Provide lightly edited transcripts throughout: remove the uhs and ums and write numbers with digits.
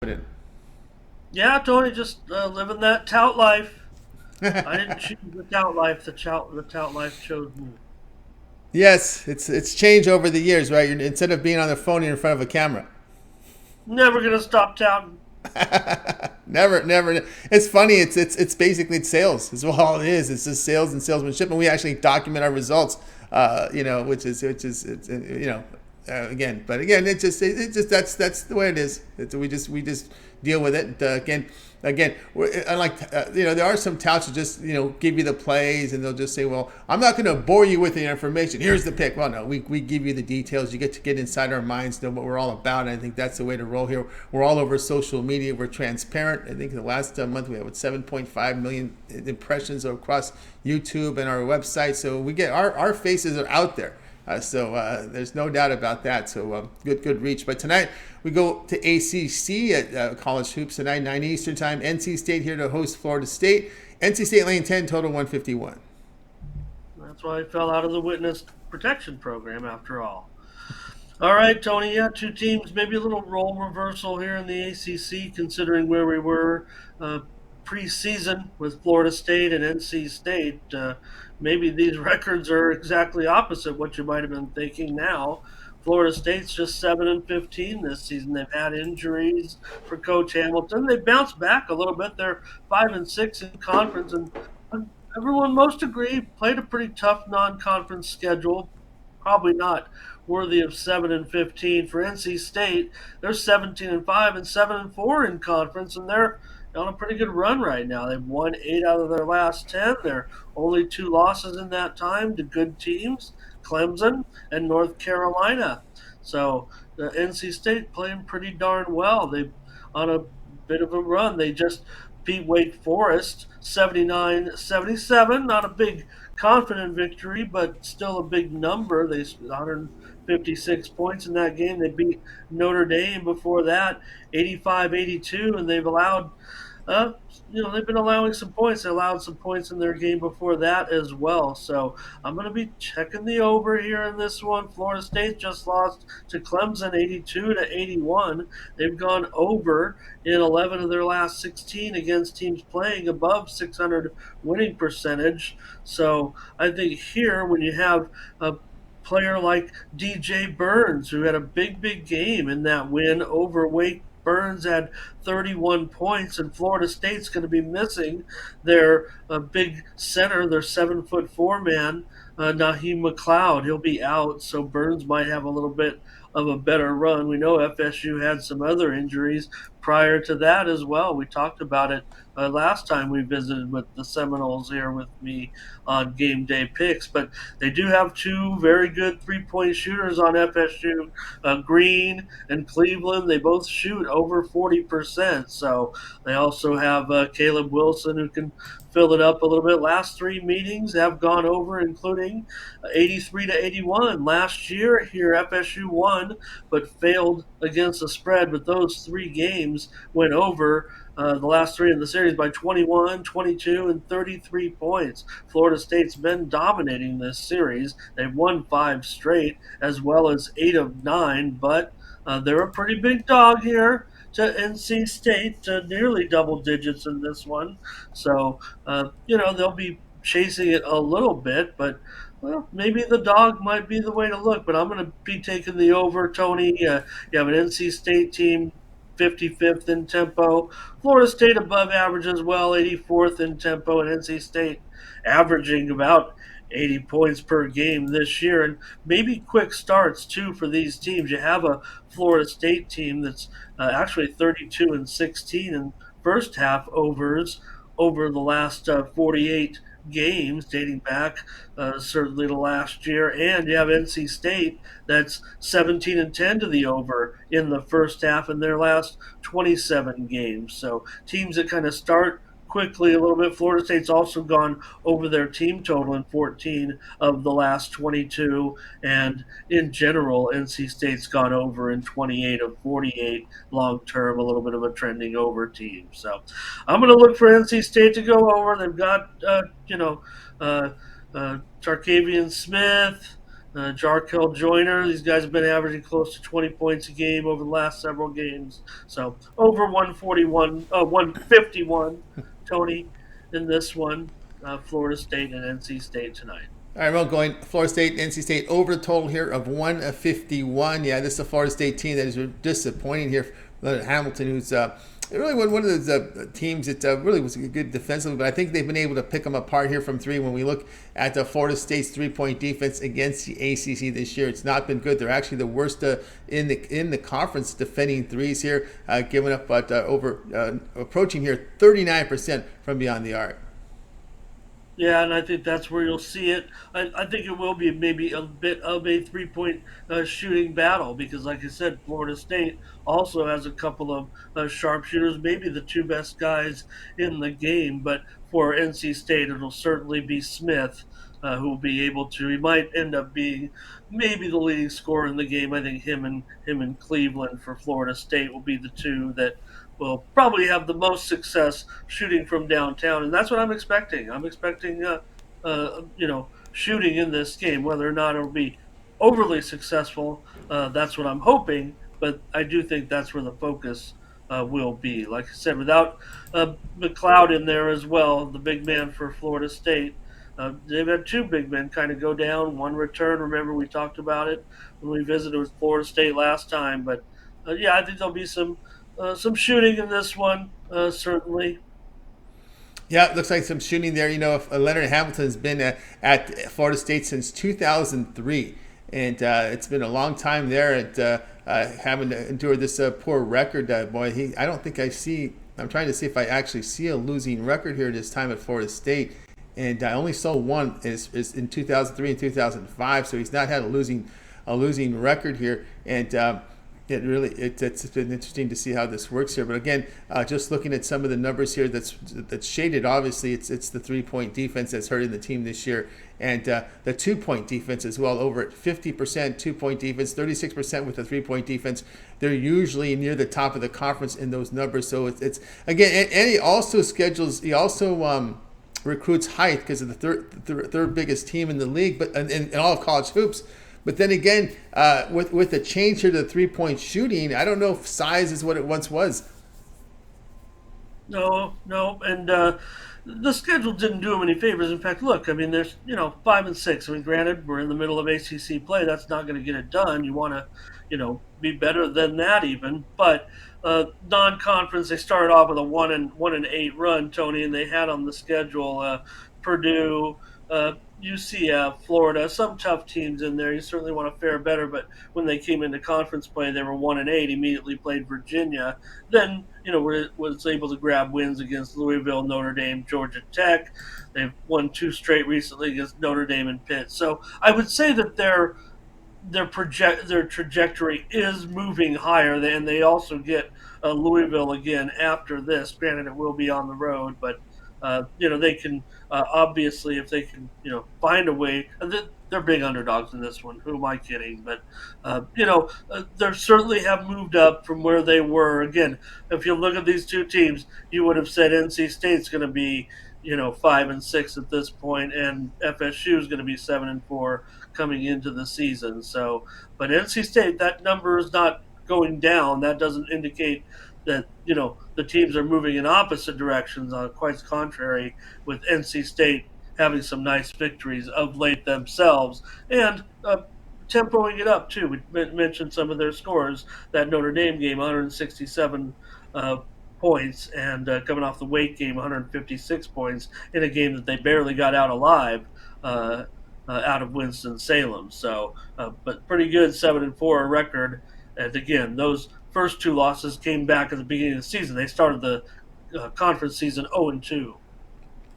it. Yeah, Tony, just living that tout life. I didn't choose the tout life. The tout life chose me. Yes, it's changed over the years, right? Instead of being on the phone, you're in front of a camera. Never gonna stop touting. Never. It's funny. It's basically it's sales. It's all it is. It's just sales and salesmanship, and we actually document our results. Which is again. But again, it just that's the way it is. We just deal with it. Again, unlike there are some touts that just give you the plays, and they'll just say, well, I'm not going to bore you with the information. Here's the pick. Well, no, we give you the details. You get to get inside our minds, know what we're all about. And I think that's the way to roll here. We're all over social media. We're transparent. I think the last month we had 7.5 million impressions across YouTube and our website. So we get our faces are out there. There's no doubt about that. Good reach. But tonight we go to ACC at College Hoops tonight, 9 Eastern Time. NC State here to host Florida State. NC State lane 10, total 151. That's why I fell out of the witness protection program after all. All right, Tony. Yeah, two teams, maybe a little role reversal here in the ACC, considering where we were uh, preseason with Florida State and NC State. Maybe these records are exactly opposite what you might have been thinking now. Florida State's just 7-15 this season. They've had injuries for Coach Hamilton. They bounced back a little bit. They're 5-6 in conference, and everyone most agree played a pretty tough non-conference schedule. Probably not worthy of 7-15 for NC State. They're 17-5 and 7-4 in conference, and they're on a pretty good run right now. They've won 8 out of their last 10. They're only two losses in that time to good teams, Clemson and North Carolina. So the NC State playing pretty darn well. They've on a bit of a run. They just beat Wake Forest 79-77. Not a big confident victory, but still a big number. They 156 points in that game. They beat Notre Dame before that 85-82, and uh, they've been allowing some points. They allowed some points in their game before that as well. So I'm going to be checking the over here in this one. Florida State just lost to Clemson 82-81. They've gone over in 11 of their last 16 against teams playing above 600 winning percentage. So I think here, when you have a player like DJ Burns, who had a big game in that win over Wake. Burns had 31 points, and Florida State's going to be missing their big center, their 7'4" man, Naheem McLeod. He'll be out, so Burns might have a little bit of a better run. We know FSU had some other injuries prior to that as well. We talked about it last time we visited with the Seminoles here with me on game day picks, but they do have two very good 3-point shooters on FSU, Green and Cleveland. They both shoot over 40%. So they also have Caleb Wilson, who can fill it up a little bit. Last three meetings have gone over, including 83-81. Last year here, FSU won, but failed against the spread. But those three games went over. The last three in the series by 21, 22, and 33 points. Florida State's been dominating this series. They've won five straight, as well as 8 of 9, but they're a pretty big dog here to NC State, nearly double digits in this one. So, they'll be chasing it a little bit, but well, maybe the dog might be the way to look. But I'm going to be taking the over, Tony. You have an NC State team 55th in tempo. Florida State above average as well, 84th in tempo, and NC State averaging about 80 points per game this year, and maybe quick starts too for these teams. You have a Florida State team that's actually 32-16 in first half overs over the last 48 games dating back certainly to last year, and you have NC State that's 17-10 to the over in the first half in their last 27 games. So teams that kind of start quickly a little bit. Florida State's also gone over their team total in 14 of the last 22, and in general, NC State's gone over in 28 of 48 long term, a little bit of a trending over team. So I'm going to look for NC State to go over. They've got, Tarkavian Smith, Jarkel Joyner, these guys have been averaging close to 20 points a game over the last several games. So over 151, Tony, in this one, Florida State and NC State tonight. All right, well, going Florida State, NC State over the total here of 151. Yeah, this is a Florida State team that is disappointing here. Hamilton, who's really one of those teams that really was good defensively, but I think they've been able to pick them apart here from three. When we look at the Florida State's 3-point defense against the ACC this year, it's not been good. They're actually the worst in the conference defending threes here, giving up approaching here 39% from beyond the arc. Yeah, and I think that's where you'll see it. I think it will be maybe a bit of a 3 point shooting battle because, like I said, Florida State also has a couple of sharpshooters, maybe the two best guys in the game. But for NC State, it'll certainly be Smith who will be able to. He might end up being maybe the leading scorer in the game. I think him and Cleveland for Florida State will be the two that will probably have the most success shooting from downtown, and that's what I'm expecting. I'm expecting, shooting in this game. Whether or not it'll be overly successful, that's what I'm hoping. But I do think that's where the focus will be. Like I said, without McLeod in there as well, the big man for Florida State. They've had two big men kind of go down, one return. Remember, we talked about it when we visited with Florida State last time. But yeah, I think there'll be some shooting in this one, certainly. Yeah, it looks like some shooting there. If Leonard Hamilton has been at Florida State since 2003, and it's been a long time there. And having to endure this poor record, boy, I don't think I see. I'm trying to see if I actually see a losing record here this time at Florida State, and I only saw one is in 2003 and 2005. So he's not had a losing record here, and. It's been interesting to see how this works here. But again, just looking at some of the numbers here, that's shaded. Obviously, it's the 3-point defense that's hurting the team this year, and the 2-point defense as well. Over at 50% 2-point defense, 36% with the 3-point defense. They're usually near the top of the conference in those numbers. So it's again, and he also recruits height because of the third biggest team in the league, but in all of college hoops. But then again, with the change here to the 3-point shooting, I don't know if size is what it once was. No, no, and the schedule didn't do him any favors. In fact, look, I mean, there's 5 and 6. I mean, granted, we're in the middle of ACC play. That's not going to get it done. You want to, be better than that even. But non-conference, they started off with a 1-8 run, Tony, and they had on the schedule Purdue. UCF, Florida, some tough teams in there. You certainly want to fare better, but when they came into conference play, they were 1-8. Immediately played Virginia. Then was able to grab wins against Louisville, Notre Dame, Georgia Tech. They've won 2 straight recently against Notre Dame and Pitt. So I would say that their trajectory is moving higher, and they also get Louisville again after this. Granted, it will be on the road, but they can obviously, if they can find a way. They're big underdogs in this one. Who am I kidding? But they certainly have moved up from where they were. Again, if you look at these two teams, you would have said NC State's going to be 5-6 at this point, and FSU is going to be 7-4 coming into the season. So, but NC State, that number is not going down. That doesn't indicate that the teams are moving in opposite directions. Quite the contrary, with NC State having some nice victories of late themselves and tempoing it up too. We mentioned some of their scores. That Notre Dame game, 167 points, and coming off the Wake game, 156 points in a game that they barely got out alive. Out of Winston-Salem. So, but pretty good 7-4 record. And again, those first 2 losses came back at the beginning of the season. They started the conference season 0-2.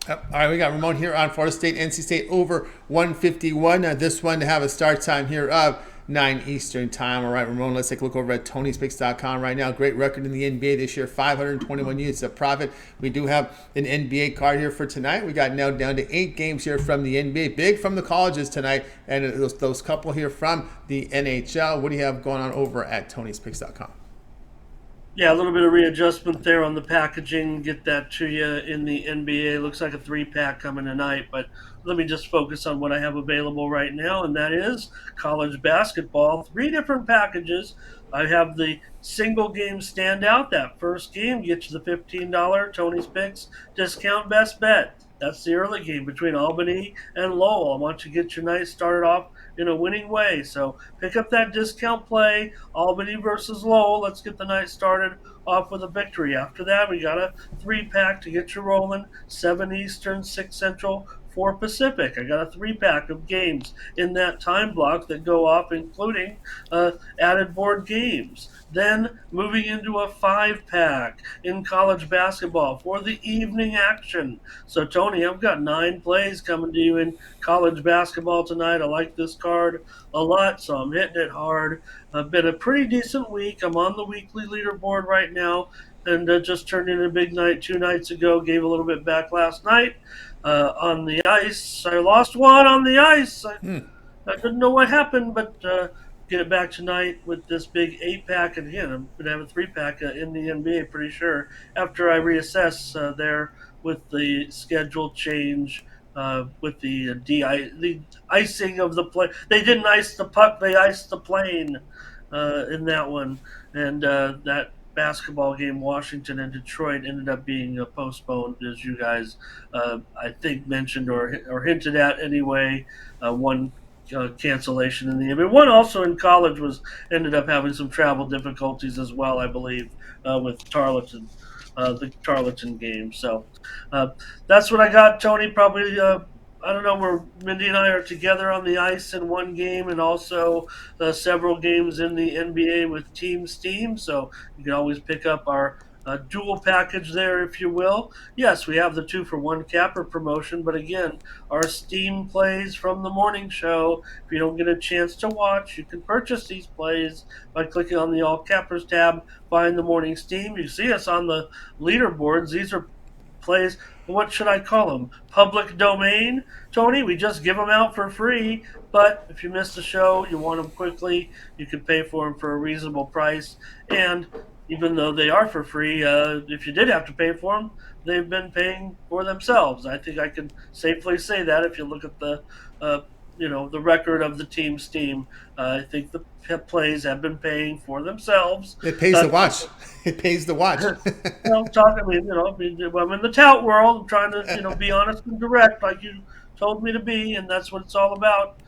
All right, we got Ramon here on Florida State, NC State over 151. This one to have a start time here of 9 Eastern time. All right, Ramon, let's take a look over at Tony'sPicks.com right now. Great record in the NBA this year, 521 units of profit. We do have an NBA card here for tonight. We got now down to 8 games here from the NBA, big from the colleges tonight, and those couple here from the NHL. What do you have going on over at Tony'sPicks.com? Yeah, a little bit of readjustment there on the packaging. Get that to you in the NBA. Looks like a 3 pack coming tonight, but let me just focus on what I have available right now, and that is college basketball. 3 different packages. I have the single game standout. That first game gets you the $15 Tony's Picks discount best bet. That's the early game between Albany and Lowell. I want you to get your night started off in a winning way. So pick up that discount play. Albany versus Lowell. Let's get the night started off with a victory. After that, we got a 3 pack to get you rolling. 7 Eastern, 6 Central, 4 Pacific. I got a 3 pack of games in that time block that go off, including added board games. Then moving into a 5 pack in college basketball for the evening action. So, Tony, I've got 9 plays coming to you in college basketball tonight. I like this card a lot, so I'm hitting it hard. Been a pretty decent week. I'm on the weekly leaderboard right now, and just turned in a big night 2 nights ago. Gave a little bit back last night on the ice. I lost one on the ice. I didn't know what happened, but get it back tonight with this big 8 pack. And again, I'm going to have a 3 pack in the NBA, pretty sure, after I reassess there with the schedule change. With the icing of the play, they didn't ice the puck; they iced the plane in that one, and that basketball game, Washington and Detroit, ended up being postponed, as you guys, I think, mentioned or hinted at anyway. One cancellation in the NBA. One also in college was ended up having some travel difficulties as well, I believe, with Tarleton, the Tarleton game. So uh, that's what I got, Tony. Probably. I don't know where Mindy and I are together on the ice in one game, and also several games in the NBA with Team Steam. So you can always pick up our dual package there, if you will. Yes, we have the 2-for-1 capper promotion, but again, our Steam plays from the morning show. If you don't get a chance to watch, you can purchase these plays by clicking on the All Cappers tab, find the morning Steam. You see us on the leaderboards. These are plays. What should I call them? Public domain, Tony. We just give them out for free. But if you miss the show, you want them quickly, you can pay for them for a reasonable price. And even though they are for free, if you did have to pay for them, they've been paying for themselves. I think I can safely say that if you look at the uh, the record of the team Steam. I think the plays have been paying for themselves. It pays to watch. It pays to watch. Well, talk. I mean, I'm in the tout world. I'm trying to, be honest and direct, like you told me to be, and that's what it's all about.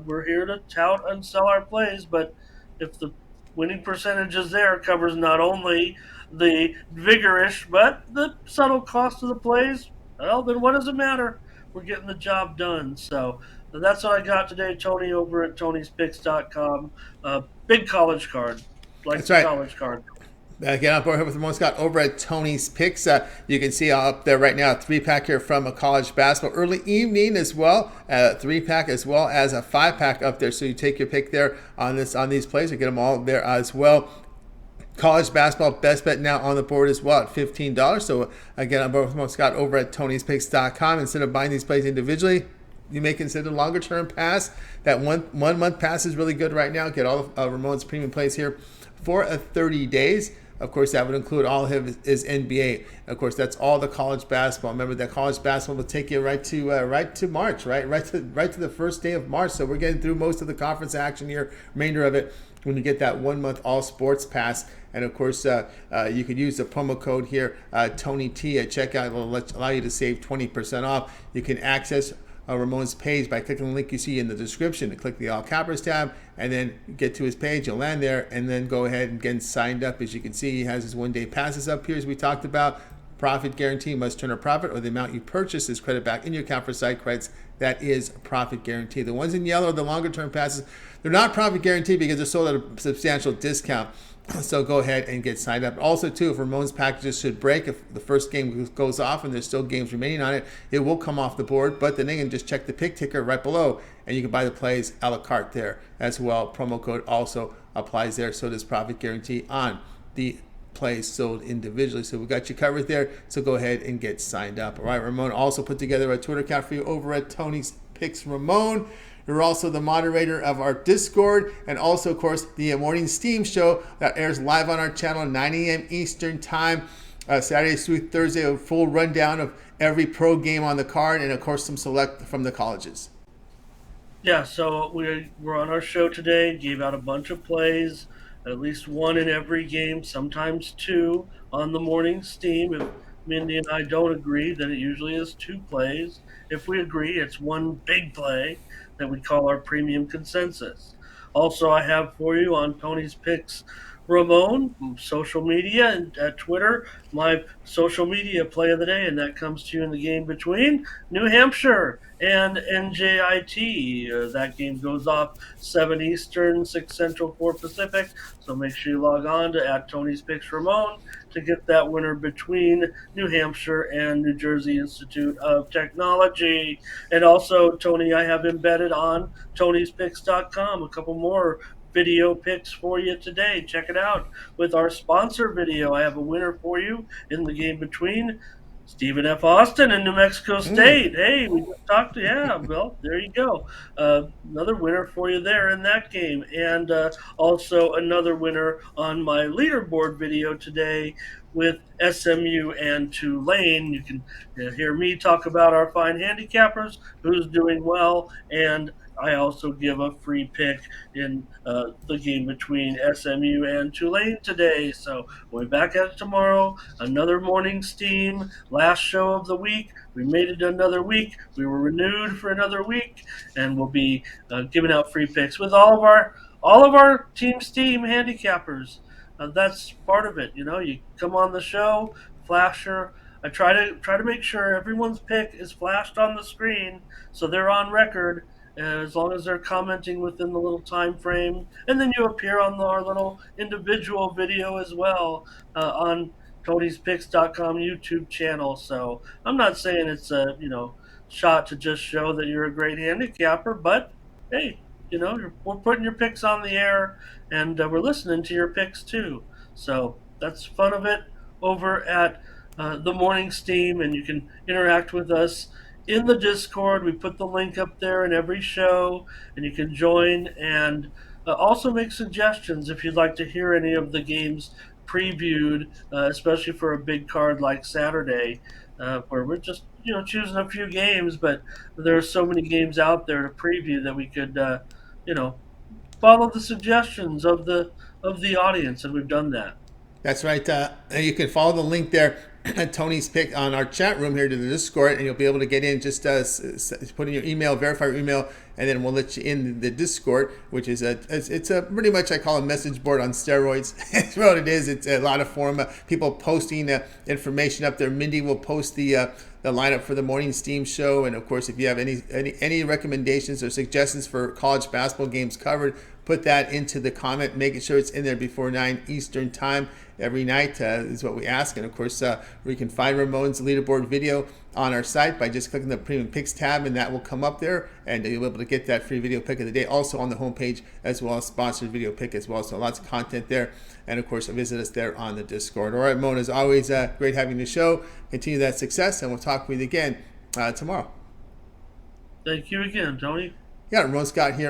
We're here to tout and sell our plays, but if the winning percentage is there, it covers not only the vigorish but the subtle cost of the plays. Well, then what does it matter? We're getting the job done. So that's what I got today, Tony, over at Tony'sPicks.com. Big college card, like That's the right. college card. Again, I'm here with Ramon Scott over at Tony's Picks. You can see up there right now a 3-pack here from a college basketball early evening as well, 3-pack as well as a 5-pack up there. So you take your pick there on these plays. You get them all there as well. College basketball best bet now on the board as well at $15. So again, I'm with Ramon Scott over at Tony'sPicks.com. Instead of buying these plays individually, you may consider longer term pass. That one month pass is really good right now. Get all of Ramon's premium plays here for 30 days. Of course, that would include all of his NBA. Of course, that's all the college basketball. Remember that college basketball will take you right to March, right to the first day of March. So we're getting through most of the conference action here. Remainder of it when you get that 1 month all sports pass. And of course, you could use the promo code here, Tony T at checkout. It'll allow you to save 20% off. You can access Ramon's page by clicking the link you see in the description. Click the All Cappers tab and then get to his page. You'll land there and then go ahead and get signed up. As you can see, he has his 1 day passes up here as we talked about. Profit guarantee, must turn a profit or the amount you purchase is credit back in your account for site credits. That is profit guarantee. The ones in yellow are the longer term passes. They're not profit guarantee because they're sold at a substantial discount. So go ahead and get signed up. Also, too, if Ramon's packages should break, if the first game goes off and there's still games remaining on it, it will come off the board. But then you can just check the pick ticker right below, and you can buy the plays a la carte there as well. Promo code also applies there. So does profit guarantee on the plays sold individually. So we got you covered there. So go ahead and get signed up. All right, Ramon also put together a Twitter account for you over at Tony's Picks Ramon. You're also the moderator of our Discord, and also, of course, the Morning Steam show that airs live on our channel 9 a.m. Eastern Time, Saturday through Thursday, a full rundown of every pro game on the card, and of course some select from the colleges. Yeah, so we're on our show today, gave out a bunch of plays, at least one in every game, sometimes two on the morning steam. If Mindy and I don't agree, then it usually is two plays. If we agree, it's one big play that we call our premium consensus. Also, I have for you on Tony's Picks Ramon, social media, and at Twitter, my social media play of the day, and that comes to you in the game between New Hampshire and NJIT. That game goes off 7 Eastern, 6 Central, 4 Pacific. So make sure you log on to at Tony's Picks Ramon to get that winner between New Hampshire and New Jersey Institute of Technology. And also, Tony, I have embedded on Tony'sPicks.com a couple more video picks for you today. Check it out with our sponsor video. I have a winner for you in the game between Stephen F. Austin and New Mexico State. Hey, we just talked to, yeah, well, there you go. Another winner for you there in that game. And also another winner on my leaderboard video today with SMU and Tulane. You can hear me talk about our fine handicappers, who's doing well, and I also give a free pick in the game between SMU and Tulane today. So we'll be back at it tomorrow. Another morning steam, last show of the week. We made it another week. We were renewed for another week, and we'll be giving out free picks with all of our Team Steam handicappers. That's part of it. You know, you come on the show, flasher. I try to make sure everyone's pick is flashed on the screen so they're on record as long as they're commenting within the little time frame, and then you appear on our little individual video as well on Tony'sPicks.com YouTube channel. So I'm not saying it's a shot to just show that you're a great handicapper, but hey, we're putting your picks on the air, and we're listening to your picks too. So that's fun of it over at the Morning Steam, and you can interact with us in the Discord. We put the link up there in every show, and you can join and also make suggestions if you'd like to hear any of the games previewed, especially for a big card like Saturday, where we're just choosing a few games, but there are so many games out there to preview that we could you know follow the suggestions of the audience, and we've done that. That's right. You can follow the link there at Tony's Pick on our chat room here to the Discord, and you'll be able to get in. Just put in your email, verify your email, and then we'll let you in the Discord, which is it's a pretty much, I call a message board on steroids. It's what it is. It's a lot of forum people posting information up there. Mindy will post the lineup for the Morning Steam show, and of course, if you have any recommendations or suggestions for college basketball games covered, put that into the comment, making sure it's in there before 9 Eastern time every night is what we ask. And of course, we can find Ramon's leaderboard video on our site by just clicking the Premium Picks tab, and that will come up there, and you'll be able to get that free video pick of the day also on the homepage, as well as sponsored video pick as well. So lots of content there, and of course, visit us there on the Discord. All right, Ramon, as always, great having the show. Continue that success, and we'll talk with you again tomorrow. Thank you again, Tony. Yeah, Ramon Scott here